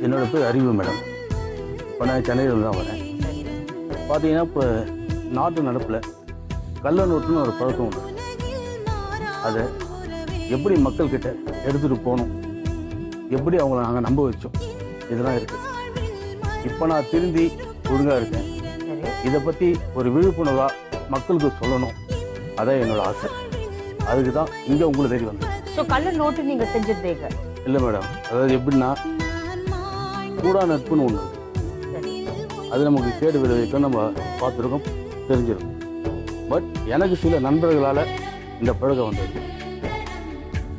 என்னோட பேர் அறிவு மேடம். இப்போ நான் சென்னையில் தான் வரேன். பார்த்தீங்கன்னா இப்போ நாட்டு நடப்பில் கள்ள நோட்டுன்னு ஒரு பழக்கம் உண்டு. அதை எப்படி மக்கள்கிட்ட எடுத்துகிட்டு போகணும், எப்படி அவங்கள நாங்கள் நம்ப வச்சோம், இதெல்லாம் இருக்குது. இப்போ நான் திருந்தி ஒழுங்காக இருக்கேன். இதை பற்றி ஒரு விழிப்புணர்வாக மக்களுக்கு சொல்லணும், அதான் என்னோட ஆசை. அதுக்கு தான் இங்கே உங்களுக்கு தேடி வந்தேன். ஸோ கள்ள நோட்டு நீங்கள் செஞ்சிருந்தீங்க? இல்லை மேடம், அதாவது எப்படின்னா கூடா நட்புன்னு ஒன்று இருக்கு. அது நமக்கு கேடு விளைவிக்கும், நம்ம பார்த்துருக்கோம், தெரிஞ்சிருக்கும். பட் எனக்கு சில நண்பர்களால் இந்த பழக்கம் வந்தது.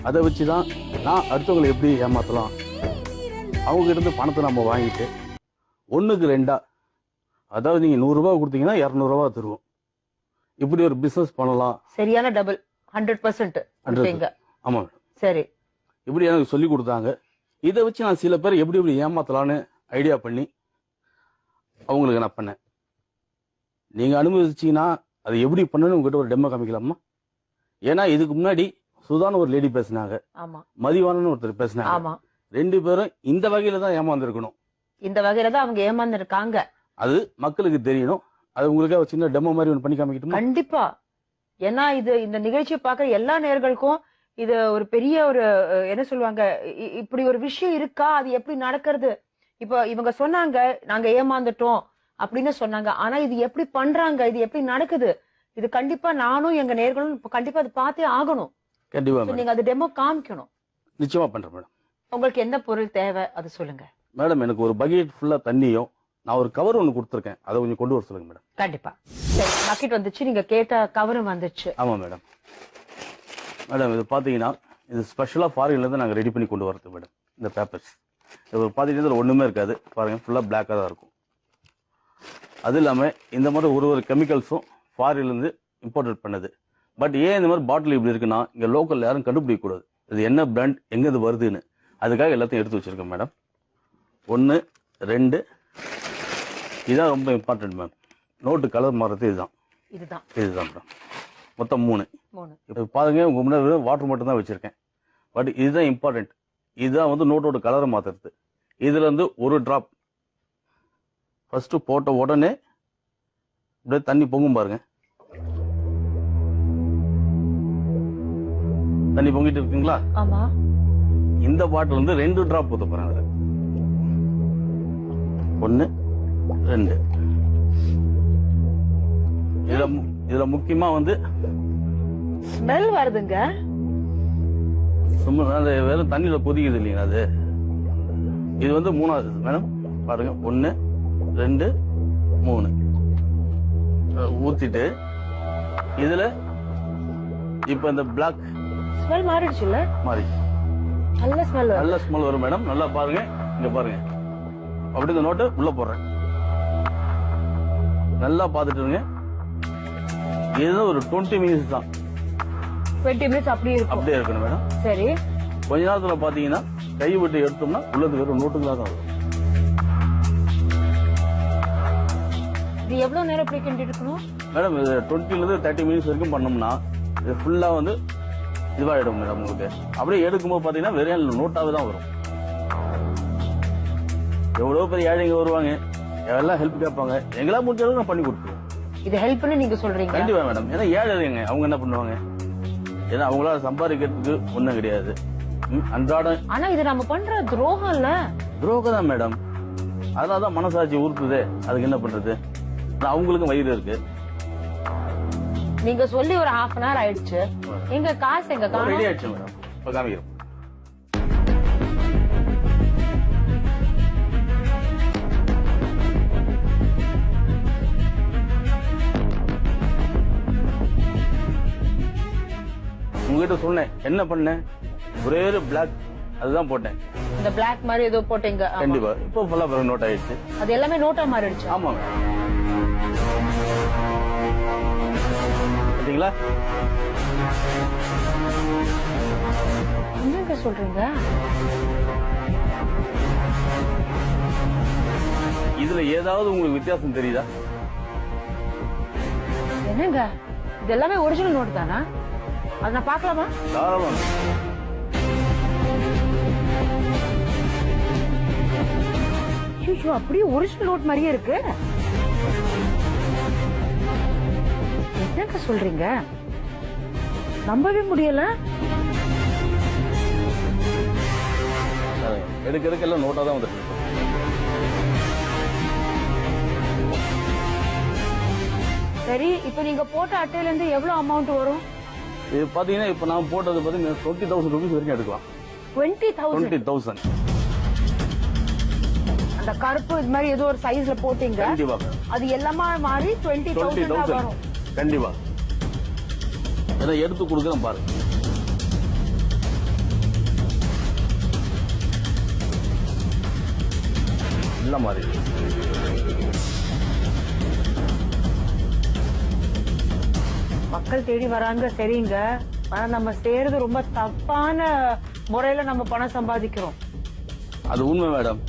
அதை வச்சு தான் நான் அடுத்தவங்களை எப்படி ஏமாற்றலாம், அவங்ககிட்ட இருந்து பணத்தை நம்ம வாங்கிட்டு 1க்கு 2, அதாவது நீங்கள் 100 ரூபா கொடுத்தீங்கன்னா 200 ரூபா தருவோம், இப்படி ஒரு பிஸ்னஸ் பண்ணலாம். சரியான டபுள் 100%. ஆமாம். சரி, இப்படி எனக்கு சொல்லி கொடுத்தாங்க. இதை வச்சு நான் சில பேர் எப்படி எப்படி ஏமாத்தலான்னு ஐடியா பண்ணி அவங்களுக்கு நான் பண்ணேன். நீங்கள் அனுமதிச்சிங்கன்னா அது எப்படி பண்ணணும்னு உங்ககிட்ட ஒரு டெமோ காமிக்கலாமா? ஏன்னா இதுக்கு முன்னாடி சுதான்னு ஒரு லேடி பேசினாங்க, மதிவானன்னு ஒருத்தர் பேசினாங்க. 2 பேரும் இந்த வகையில தான் ஏமாந்துருக்கணும். இந்த வகையில தான் அவங்க ஏமாந்துருக்காங்க. அது மக்களுக்கு தெரியணும். அது உங்களுக்கு ஒரு சின்ன டெமோ மாதிரி ஒன்று பண்ணி காமிக்கட்டுமா? கண்டிப்பா. ஏன்னா இது இந்த நிகழ்ச்சியை பார்க்க எல்லா நேயர்களுக்கும் இது ஒரு பெரிய ஒரு என்ன சொல்லுவாங்க, இப்படி ஒரு விஷயம் இருக்கா, அது எப்படி நடக்கிறது. இப்ப இவங்க சொன்னாங்க நாங்க ஏமாந்துட்டோம் அப்படின்னு சொன்னாங்க. ஆனா இது எப்படி பண்றாங்க, இது எப்படி நடக்குது, இது கண்டிப்பா நானும் எங்க நேயர்களும் கண்டிப்பா அது பார்த்தே ஆகணும். கண்டிப்பா நீங்க அது டெமோ காமிக்கணும். நிச்சயமா பண்றேன் மேடம். உங்களுக்கு எந்த பொருள் தேவை அது சொல்லுங்க மேடம். எனக்கு ஒரு பக்கெட் ஃபுல்லா தண்ணியும் நான் ஒரு கவர் ஒன்று கொடுத்துருக்கேன், அதை கொஞ்சம் கொண்டு வர சொல்லுங்க மேடம். கண்டிப்பா. சரி, பக்கெட் வந்துச்சு, நீங்க கேட்ட கவரும் வந்துச்சு. ஆமா மேடம். மேடம் இது பார்த்தீங்கன்னா இது ஸ்பெஷலாக ஃபாரின்லேருந்து நாங்கள் ரெடி பண்ணி கொண்டு வரது மேடம். இந்த பேப்பர்ஸ் இது பார்த்தீங்கன்னா இதில் ஒன்றுமே இருக்காது, பாருங்கள், ஃபுல்லாக பிளாக்காக தான் இருக்கும். அது இல்லாமல் இந்த மாதிரி ஒரு கெமிக்கல்ஸும் ஃபாரின்லேருந்து இம்போர்ட் பண்ணது. பட் ஏன் இந்த மாதிரி பாட்டில் இப்படி இருக்குன்னா, இங்கே லோக்கலில் யாரும் கண்டுபிடிக்கக்கூடாது இது என்ன பிராண்ட், எங்கே இது வருதுன்னு. அதுக்காக எல்லாத்தையும் எடுத்து வச்சுருக்கேன் மேடம். 1, 2, இதுதான் ரொம்ப இம்பார்ட்டன்ட் மேம். நோட்டு கலர் மாறுறது இதுதான் மேடம். மொத்தம் 3. இப்போ பாருங்க, உங்க முன்னாடி வாட்டர் மட்டும் தான் வச்சிருக்கேன். பட் இதுதான் இம்பார்ட்டன்ட். இதுதான் வந்து நோட்டோட கலரை மாத்துறது. இதுல இருந்து ஒரு டிராப் ஃபர்ஸ்ட் போட்ட உடனே அப்படியே தண்ணி பொங்கும் பாருங்க. தண்ணி பொங்கிட்டு இருக்குங்களா? ஆமா. இந்த பாட்டில் இருந்து 2 டிராப் ஊத்த போறேன். அதுல 1, 2. இதுல முக்கியமா வந்து ஸ்மெல் வருதுங்க. சும்மா அந்த வெறும் தண்ணியில கொதிக்குது இல்லைங்களா அது. இது வந்து 3வது மேடம். பாருங்க, 1, 2, 3 ஊத்திட்டு இதுல இப்ப இந்த பிளாக் ஸ்மெல் மாறிடுச்சுல. மாறி நல்ல ஸ்மெல் வரும் மேடம். நல்லா பாருங்க, இங்க பாருங்க. அப்படி இந்த நோட்டை உள்ள போடுறேன். நல்லா பாத்துட்டுங்க. இது ஒரு 20 மினிட்ஸ் தான். 20 மினிட்ஸ் அப்படியே இருக்கணும் மேடம். சரி, கொஞ்ச நேரத்துல பாத்தீங்கன்னா கை விட்டு எடுத்தோம்னா உள்ளது வெறும் நோட்டுகளா தான் வரும். இது எவ்வளவு நேரம் இப்படி கிண்டி இருக்கணும் மேடம்? இது 20 ல இருந்து 30 மினிட்ஸ் வரைக்கும் பண்ணோம்னா இது ஃபுல்லா வந்து இதுவாயிடும் மேடம். உங்களுக்கு அப்படியே எடுக்கும்போது பாத்தீங்கன்னா வெறும் நோட்டாவே தான் வரும். எவ்வளவு பெரிய ஏழைங்க வருவாங்க, எல்லாம் ஹெல்ப் கேட்பாங்க, எங்களா முடிஞ்ச அளவுக்கு நான் பண்ணி கொடுத்துருவேன். இது ஹெல்ப்னு நீங்க சொல்றீங்க? கண்டிப்பா மேடம். ஏன்னா ஏழைங்க அவங்க என்ன பண்ணுவாங்க, ஏன்னா அவங்களால சம்பாதிக்கிறதுக்கு ஒண்ணும் கிடையாது அன்றாடம். ஆனா இது நம்ம பண்ற துரோகம் இல்ல? துரோகம் தான் மேடம். அதனாலதான் மனசாட்சி உறுத்துதே. அதுக்கு என்ன பண்றது, அவங்களுக்கும் வயிறு இருக்கு. நீங்க சொல்லி ஒரு 1/2 hour ஆயிடுச்சு. எங்க காசு எங்க ரெடி ஆயிடுச்சு மேடம். இப்ப காமிக்கிறோம். உங்ககிட்ட சொன்னேன், என்ன பண்ணேன், ஒரே ஒரு பிளாக் அதுதான் போட்டேன். இந்த பிளாக் மாதிரி ஏதோ போட்டீங்க. கண்டிப்பா. இப்போ ஃபுல்லா பிறகு நோட் ஆயிடுச்சு. அது எல்லாமே நோட்டா மாறிடுச்சு. ஆமா பாத்தீங்களா? என்னங்க சொல்றீங்க? இதுல ஏதாவது உங்களுக்கு வித்தியாசம் தெரியுதா? என்னங்க இது எல்லாமே ஒரிஜினல் நோட் தானா? அது நான் பார்க்கலாமா? தாராளமா. ஐயோ, அப்படியே ஒரிஜினல் நோட் மாதிரியே இருக்கு. என்னங்க சொல்றீங்க? நம்பவே முடியல. எடுக்க எல்லாம் நோட்டா தான் வந்துட்டு இருக்கு. சரி, இப்ப நீங்க போட்ட அட்டையில இருந்து எவ்வளவு அமௌண்ட் வரும்? இது பாத்தீங்கன்னா இப்ப நான் போட்டது பாத்தீங்கன்னா 20,000 rupees வரைக்கும் எடுக்கலாம். 20,000. 20,000. அந்த கருப்பு இது மாதிரி ஏதோ ஒரு சைஸ்ல போட்டீங்க. கண்டிப்பா அது எல்லாமா மாறி 20,000 வரும். கண்டிப்பா. இதை எடுத்து கொடுக்குறேன் பாருங்க. இல்ல மாதிரி மக்கள் தேடி வராங்க, சரிங்க. ஆனா நம்ம செய்யறது ரொம்ப தப்பான முறையில நம்ம பணம் சம்பாதிக்கிறோம். அது உண்மை மேடம்.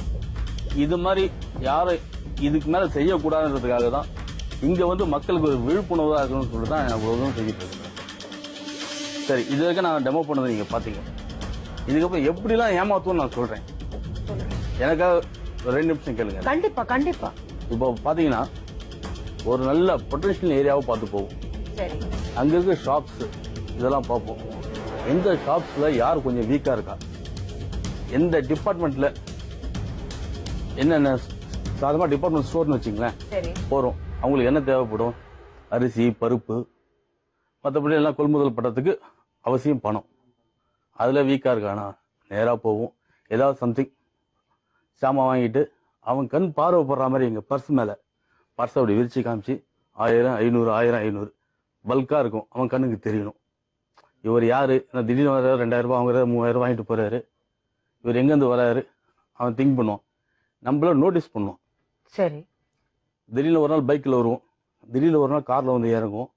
இது மாதிரி யாரை இதுக்கு மேல செய்யக்கூடாதுன்றதுக்காக தான் இங்க வந்து மக்களுக்கு ஒரு விழிப்புணர்வா இருக்கணும்னு சொல்லிட்டு தான் நான் இவ்வளவு செஞ்சுட்டு இருக்கேன். சரி, இது வரைக்கும் நான் டெமோ பண்ணதை நீங்க பாத்தீங்க. இதுக்கப்புறம் எப்படிலாம் ஏமாத்துவோம் நான் சொல்றேன். எனக்காக ஒரு 2 நிமிஷம் கேளுங்க. கண்டிப்பா கண்டிப்பா. இப்போ பாத்தீங்கன்னா ஒரு நல்ல பொட்டன்ஷியல் ஏரியாவை பார்த்து போவோம். சரி, அங்க இருக்க ஷாப்ஸ் இதெல்லாம் பார்ப்போம். எந்த ஷாப்ஸ்ல யார் கொஞ்சம் வீக்கா இருக்கா, எந்த டிபார்ட்மெண்ட்ல என்னென்ன சாதாரண டிபார்ட்மெண்ட் ஸ்டோர்னு வச்சுங்களேன், சரி, போறோம். அவங்களுக்கு என்ன தேவைப்படும், அரிசி பருப்பு மற்றபடி எல்லாம் கொள்முதல் பண்றதுக்கு அவசியம் பணம். அதுல வீக்கா இருக்கானா நேரா போவோம். ஏதாவது சம்திங் சாமான் வாங்கிட்டு அவன் கண் பார்வைப்படுற மாதிரி எங்க பர்ஸ் மேல பர்ஸ் அப்படி விரிச்சு காமிச்சு 1000, 500, 1000, 500 பல்கா இருக்கும். அவன் கண்ணுக்கு தெரியணும் இவர் யாரு. திடீர்னு வர 2000 ரூபாய் வாங்குறாரு, 3000 ரூபாய் வாங்கிட்டு போறாரு, இவர் எங்கேருந்து வராரு அவன் திங்க் பண்ணுவான். நம்மள நோட்டீஸ் பண்ணுவோம். சரி, திடீர்னு ஒரு நாள் பைக்கில் வருவோம், திடீர்னு ஒரு நாள் காரில் வந்து இறங்குவோம்.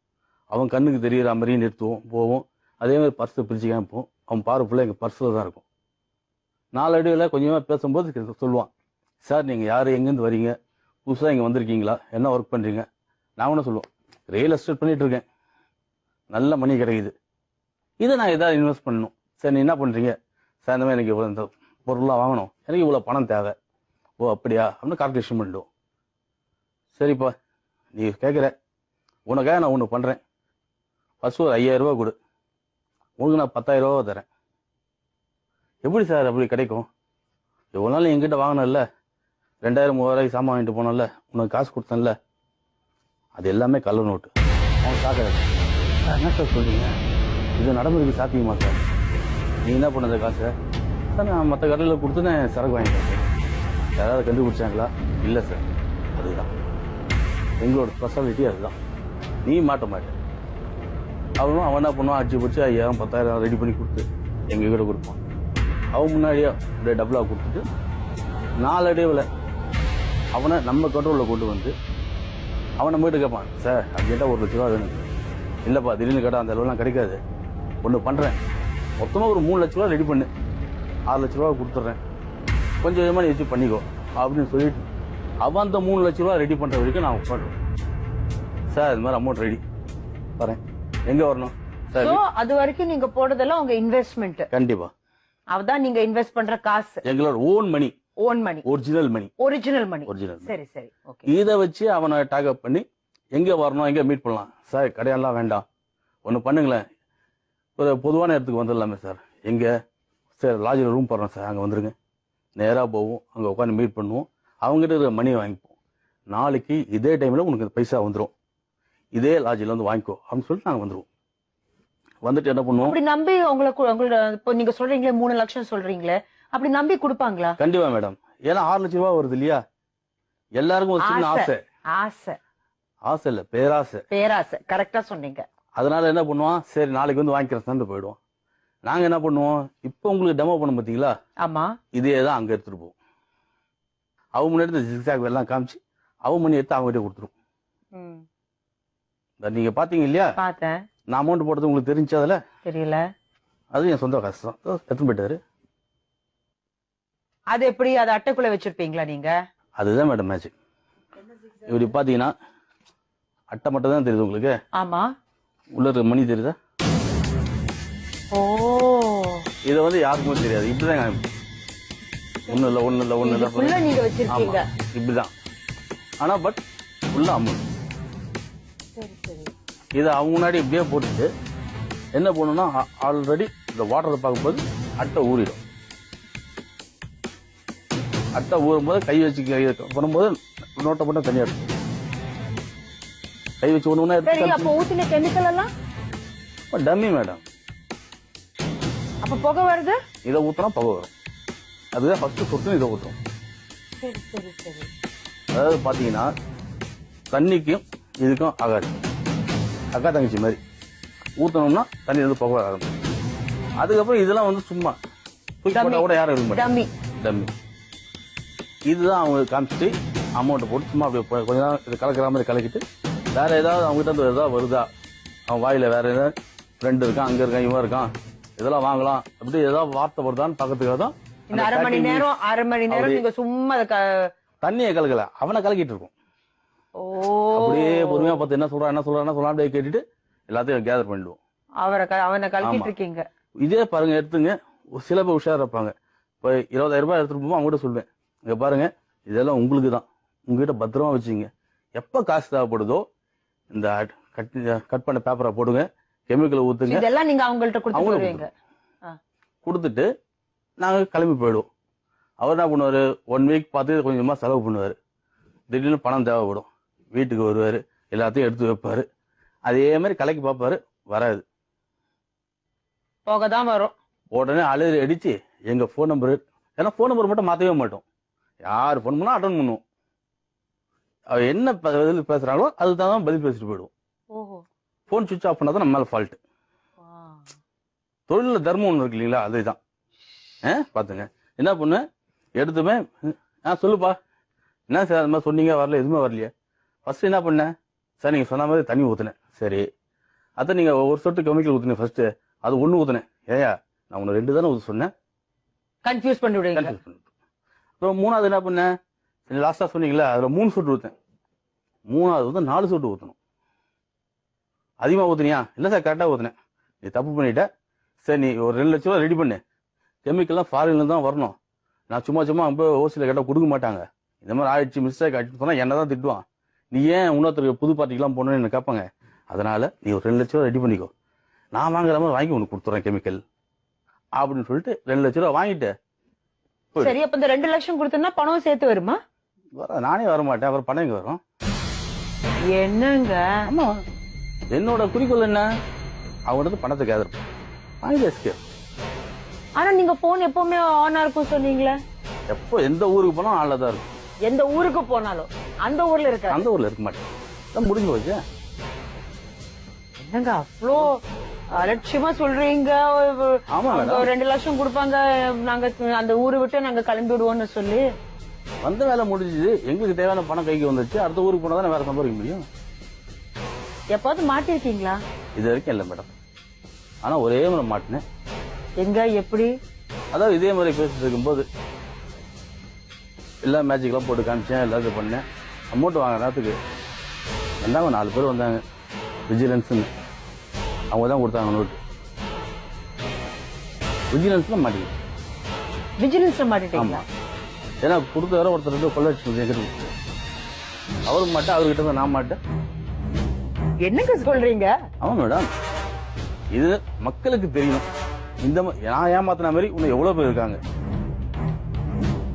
அவன் கண்ணுக்கு தெரிகிற மாதிரியும் நிறுத்துவோம், போவோம். அதே மாதிரி பர்ஸை பிரிச்சு காமிப்போம். அவன் பார்வை ஃபுல்லாக எங்கள் பர்ஸில் தான் இருக்கும். 4 அடியில் கொஞ்சமாக பேசும்போது சொல்லுவான், சார் நீங்கள் யார், எங்கேருந்து வரீங்க, புதுசாக இங்கே வந்திருக்கீங்களா, என்ன ஒர்க் பண்ணுறீங்க. நான் ஒன்றும் சொல்லுவோம், ரியல் எஸ்டேட் பண்ணிட்டு இருக்கேன், நல்ல மணி கிடைக்குது, இதை நான் எதாவது இன்வெஸ்ட் பண்ணணும். சார் நீ என்ன பண்ணுறீங்க, சார் இந்த மாதிரி எனக்கு இவ்வளோ இந்த பொருளாக வாங்கணும், எனக்கு இவ்வளோ பணம் தேவை. ஓ அப்படியா அப்படின்னு கால்குலேஷன் பண்ணிடுவோம். சரிப்பா நீ கேட்குற, உனக்காக நான் ஒன்று பண்ணுறேன், ஃபர்ஸ்ட் ஒரு 5000 ரூபா கொடு, உனக்கு நான் 10,000 ரூபா தரேன். எப்படி சார் அப்படி கிடைக்கும், எவ்வளோ நாள் என்கிட்ட வாங்கினல, 2000, 3000 சாமான் வாங்கிட்டு போனல, உனக்கு காசு கொடுத்தேன்ல, அது எல்லாமே கள்ள நோட்டு. அவன் சார் என்ன சார் சொல்றீங்க, இது நடைமுறைக்கு சாத்தியமா சார், நீ என்ன பண்ணத காசை சார், நான் மற்ற கடையில் கொடுத்து நான் சரக்கு வாங்கிட்டேன் சார், யாராவது கண்டுபிடிச்சாங்களா, இல்லை சார், அதுதான் எங்களோட ஸ்பெஷாலிட்டி, அதுதான், நீ மாட்ட மாட்டேன். அவனும் அவன் என்ன பண்ணுவான், அடிச்சு பிடிச்சி 5000, 10,000 ரெடி பண்ணி கொடுத்து எங்கள் கிட்ட கொடுப்பான். அவன் முன்னாடியே அப்படியே டபுளாக கொடுத்துட்டு 4 அடிவில் அவனை நம்ம கண்ட்ரோலில் கொண்டு வந்து அவன் நம்ம கிட்ட கேட்பான், சார் அது கேட்டால் 1 லட்ச ரூபா வேணும். இல்லைப்பா திடீர்னு கேட்டால் அந்த அளவுலாம் கிடைக்காது, ஒன்று பண்ணுறேன், மொத்தமாக ஒரு 3 லட்ச ரூபா ரெடி பண்ணு, 6 லட்ச ரூபா கொடுத்துட்றேன், கொஞ்சம் கொஞ்சமாக நீ வச்சு பண்ணிக்கோ அப்படின்னு சொல்லிட்டு அவன் அந்த 3 லட்ச ரூபா ரெடி பண்ணுற வரைக்கும் நான் உட்காந்துருவேன். சார் இது மாதிரி அமௌண்ட் ரெடி வரேன், எங்கே வரணும் சார். அது வரைக்கும் நீங்க போடுறதெல்லாம் உங்க இன்வெஸ்ட்மெண்ட். கண்டிப்பா அவதான் நீங்க இன்வெஸ்ட் பண்ற காசு, எங்களோட own money, own money, original money, original money. Original. சரி சரி, ஓகே. இதை வச்சு அவனை டாக்அப் பண்ணி எங்க வரணும், எங்க மீட் பண்ணலாம். சார் கடையெல்லாம் வேண்டாம், ஒன்று பண்ணுங்களேன், ஒரு பொதுவான இடத்துக்கு வந்துடலாமே சார், எங்க சார் லாட்ஜில் ரூம் போடுறோம் சார், அங்கே வந்துருங்க, நேராக போவோம், அங்கே உட்காந்து மீட் பண்ணுவோம், அவங்ககிட்ட இருக்கிற மணியை வாங்கிப்போம். நாளைக்கு இதே டைமில் உனக்கு பைசா வந்துடும், இதே லாட்ஜில் வந்து வாங்கிக்கோ அப்படின்னு சொல்லிட்டு நாங்கள் வந்துடுவோம். வந்துட்டு என்ன பண்ணுவோம், அப்படி நம்பி உங்களோட இப்போ நீங்க சொல்றீங்களே 3 லட்சம் சொல்றீங்களே, அப்படி நம்பி கொடுப்பாங்களா? கண்டிப்பா மேடம், ஏன்னா 6 லட்ச ரூபா வருது இல்லையா, எல்லாருக்கும் ஒரு சின்ன ஆசை. ஆசை ஆசை இல்ல, பேராசை. பேராசை, கரெக்டா சொன்னீங்க. அதனால என்ன பண்ணுவான், சரி நாளைக்கு வந்து வாங்கிக்கிறேன் போயிடுவோம். நாங்க என்ன பண்ணுவோம், இப்போ உங்களுக்கு டெமோ பண்ண பாத்தீங்களா, ஆமா, இதே தான் அங்க எடுத்துட்டு போவோம். அவன் முன்னாடி ஜிக்ஸாக் எல்லாம் காமிச்சு அவன் மணி எடுத்து அவங்ககிட்ட கொடுத்துருவோம். நீங்க பாத்தீங்க இல்லையா, பார்த்தேன். நான் அமௌண்ட் போட்டது உங்களுக்கு தெரிஞ்சு, அதுல தெரியல, அது என் சொந்த காசு தான், எடுத்துன்னு போயிட்டாரு. அது எப்படி, அது அட்டைக்குள்ள வச்சிருப்பீங்களா நீங்க? அதுதான் மேடம் மேஜிக். இப்படி பாத்தீங்கன்னா அட்டை மட்டும் தான் தெரியுது உங்களுக்கு. ஆமா, உள்ள இருக்க மணி தெரியுதா? ஓ, இதை வந்து யாருக்குமே தெரியாது, இப்படிதான் ஒண்ணு இல்ல இதுக்குள்ள நீங்க வச்சிருக்கீங்க. இப்படிதான். ஆனா பட் ஃபுல்லா அமௌண்ட். சரி சரி. இதை அவங்க முன்னாடி இப்படியே போட்டுட்டு என்ன பண்ணணும்னா ஆல்ரெடி இந்த வாட்டரை பார்க்கும்போது அட்டை ஊறிடும். அட்டை ஊறும் போது கை வச்சு பண்ணும்போது நோட்டை மட்டும் தனியா இருக்கும். கை வச்சு ஒண்ணு சரி, அப்ப ஊத்தின கெமிக்கல் எல்லாம் டம்மி மேடம். அப்ப புகை வருது. இதை ஊத்தினா புகை வரும். அதுதான் ஃபர்ஸ்ட் சொட்டு இதை ஊற்றும். சரி சரி சரி. அதாவது பாத்தீங்கன்னா தண்ணிக்கும் இதுக்கும் ஆகாது. அக்கா தங்கச்சி மாதிரி ஊத்தணும்னா தண்ணி வந்து புகை ஆரம்பிக்கும். அதுக்கப்புறம் இதெல்லாம் வந்து சும்மா தூக்கி போட்டா கூட யாரும் இருக்க மாட்டாங்க. டம்மி. இதுதான் அவங்க காமிச்சிட்டு அமௌண்ட் போட்டு சும்மா அப்படியே கொஞ்ச நேரம் இது கலக்கிற மாதிரி கலக்கிட்டு வேற ஏதாவது அவங்க கிட்ட இருந்து ஏதாவது வருதா, அவன் வாயில வேற ஏதாவது ஃப்ரெண்ட் இருக்கான், அங்க இருக்கான், இவன் இருக்கான், இதெல்லாம் வாங்கலாம் அப்படி ஏதாவது வார்த்தை வருதான்னு பக்கத்துக்காக தான் இந்த அரை மணி நேரம் நீங்க சும்மா தண்ணியை கலக்கல, அவனை கலக்கிட்டு இருக்கும். அப்படியே பொறுமையா பார்த்து என்ன சொல்றான் அப்படியே கேட்டுட்டு எல்லாத்தையும் கேதர் பண்ணிடுவோம். அவனை கலக்கிட்டு இருக்கீங்க. இதே பாருங்க எடுத்துங்க, சில பேர் உஷாரா இருப்பாங்க. இப்ப 20,000 ரூபாய் எடுத்துட்டு போவோம், அவங்க கூட சொல்லுவேன், இங்க பாருங்க இதெல்லாம் உங்களுக்கு தான், உங்ககிட்ட பத்திரமா வச்சுங்க. எப்ப காசு தேவைப்படுதோ இந்த கட் பண்ண பேப்பரை போடுங்க, கெமிக்கல் ஊத்துங்க, இதெல்லாம் நீங்க அவங்கள்ட்ட கொடுத்துருவீங்க. கொடுத்துட்டு நாங்க கிளம்பி போயிடுவோம். அவர் என்ன பண்ணுவாரு, 1 வீக் பார்த்து கொஞ்சமா செலவு பண்ணுவாரு. திடீர்னு பணம் தேவைப்படும், வீட்டுக்கு வருவாரு, எல்லாத்தையும் எடுத்து வைப்பாரு. அதே மாதிரி கலைக்கு பார்ப்பாரு, வராது, போகதான் வரும். உடனே அழுது அடிச்சு எங்க போன் நம்பர், ஏன்னா போன் நம்பர் மட்டும் மாத்தவே மாட்டோம். யார் போன் பண்ணா அட்டன் பண்ணுவோம். அவ என்ன பதில் பேசுறாங்களோ அதுதான் பதில் பேசிட்டு போயிடுவோம். போன் சுவிட்ச் ஆஃப் பண்ணாதான் நம்ம மேல ஃபால்ட். தொழில தர்மம் ஒண்ணு இருக்கு இல்லீங்களா, அதுதான். பாத்துங்க என்ன பண்ணு எடுத்துமே சொல்லுப்பா, என்ன சார் அது மாதிரி சொன்னீங்க, வரல, எதுவுமே வரலையே. ஃபர்ஸ்ட் என்ன பண்ணேன் சார், நீங்க சொன்ன மாதிரி தண்ணி ஊத்துனேன். சரி, அதான் நீங்க ஒரு சொட்டு கெமிக்கல் ஊத்துனேன் ஃபர்ஸ்ட், அது 1 ஊத்துனேன். ஏயா நான் உன்னை 2 தானே ஊத்த சொன்னேன், கன்ஃபியூஸ் பண்ணி விடுங்க. அப்புறம் 3வது என்ன பண்ணேன், லாஸ்டா சொன்னீங்களா அதுல 3 சொட்டு ஊத்தேன். 3வது வந்து 4 சொட்டு ஊத்தணும். அதிகமா ஊத்துனியா, இல்ல சார் கரெக்டா ஊத்துனேன். நீ தப்பு பண்ணிட்ட, சரி நீ ஒரு 2 லட்சம் ரூபாய் ரெடி பண்ணு, கெமிக்கல்லாம் ஃபாரின்ல தான் வரணும், நான் சும்மா ஓசில கேட்டா கொடுக்க மாட்டாங்க, இந்த மாதிரி ஆயிடுச்சு மிஸ்டேக் ஆயிடுச்சு சொன்னா என்னதான் திட்டுவான், நீ ஏன் இன்னொருத்தருக்கு புது பார்ட்டிக்கெல்லாம் போகணும்னு என்ன கேட்பாங்க, அதனால நீ ஒரு 2 லட்ச ரூபா ரெடி பண்ணிக்கோ, நான் வாங்குற மாதிரி வாங்கி உனக்கு கொடுத்துறேன் கெமிக்கல் அப்படின்னு சொல்லிட்டு 2 லட்ச ரூபா வாங்கிட்டு. சரி, அப்ப இந்த 2 லட்சம் கொடுத்தா பணம் சேர்த்து வருமா? நானே வர மாட்டேன், அப்புறம் பணம் எங்க வரும்? என்னங்க? ஆமா, என்னோட குறிக்கோள் என்ன, அவங்க பணத்தை கேதர் வாங்கி. ஆனா நீங்க போன் எப்பவுமே ஆனா இருக்கும் சொன்னீங்களே, எப்போ எந்த ஊருக்கு போனாலும் ஆன்ல தான் இருக்கும். எந்த ஊருக்கு போனாலும் அந்த ஊர்ல இருக்க, அந்த ஊர்ல இருக்க மாட்டேன், முடிஞ்சு போச்சு. என்னங்க அவ்வளோ அலட்சியமா சொல்றீங்க? 2 லட்சம் கொடுப்பாங்க, நாங்க அந்த ஊரை விட்டு நாங்க கிளம்பி விடுவோம்னு சொல்லி வந்த வேலை முடிஞ்சது, எங்களுக்கு தேவையான பணம் கைக்கு வந்துச்சு, அடுத்த ஊருக்கு போனா தானே வேற சம்பாதிக்க முடியும். எப்பாவது மாட்டிருக்கீங்களா? இது வரைக்கும் இல்ல மேடம், ஆனா ஒரே முறை மாட்டினேன். எங்க எப்படி? அதாவது இதே மாதிரி பேசிட்டு இருக்கும்போது எல்லா மேஜிக்லாம் போட்டு காமிச்சேன், எல்லாத்தையும் பண்ணேன். அமௌண்ட் வாங்க நேரத்துக்கு வந்தாங்க, 4 பேர் வந்தாங்க, விஜிலன்ஸ்னு, அவங்க தான் கொடுத்தாங்க நோட்டு. விஜிலன்ஸ்ல மாட்டீங்க. விஜிலன்ஸ்ல மாட்டிட்டீங்களா? ஏன்னா கொடுத்த வர ஒருத்தர் கொள்ளடிச்சு எங்கிட்ட, அவருக்கு மாட்டேன், அவர்கிட்ட நான் மாட்டேன். என்னங்க சொல்றீங்க? ஆமா மேடம், இது மக்களுக்கு தெரியணும், இந்த நான் ஏமாத்தின மாதிரி இன்னும் எவ்வளவு பேர் இருக்காங்க.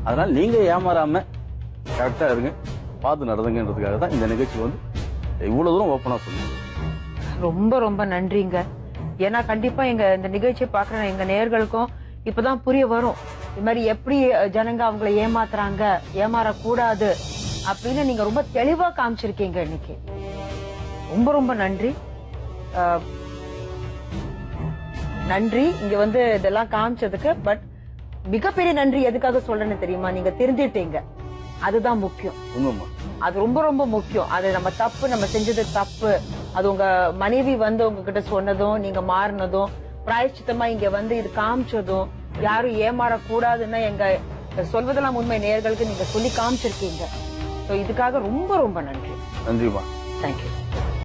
அதனால நீங்க ஏமாறாம கரெக்டா இருங்க, பார்த்து நடந்துங்கன்றதுக்காக தான் இந்த நிகழ்ச்சி வந்து இவ்வளவு தூரம் ஓப்பனா சொல்லுங்க. ரொம்ப ரொம்ப நன்றிங்க. ஏன்னா கண்டிப்பா இந்த நிகழ்ச்சியை பாக்குற எங்க நேயர்களுக்கும் இப்பதான் புரிய வரும், இது மாதிரி எப்படி ஜனங்க அவங்கள ஏமாத்துறாங்க, ஏமாறக்கூடாது அப்படின்னு நீங்க ரொம்ப தெளிவா காமிச்சிருக்கீங்க இன்னைக்கு. ரொம்ப ரொம்ப நன்றி. நன்றி இங்க வந்து இதெல்லாம் காமிச்சதுக்கு. பட் மிகப்பெரிய நன்றி எதுக்காக சொல்றேன்னு தெரியுமா? நீங்க தெரிஞ்சிட்டீங்க, அதுதான் முக்கியம். அது ரொம்ப ரொம்ப முக்கியம். அது நம்ம செஞ்சது தப்பு, அது உங்க மனைவி வந்து உங்ககிட்ட சொன்னதும், நீங்க மாறினதும், பிராயச்சித்தமா இங்க வந்து இது காமிச்சதும், யாரும் ஏமாறக்கூடாதுன்னா எங்க சொல்வதெல்லாம் உண்மை நேயர்களுக்கு நீங்க சொல்லி காமிச்சிருக்கீங்க. இதுக்காக ரொம்ப ரொம்ப நன்றி. நன்றிமா. தேங்க்யூ.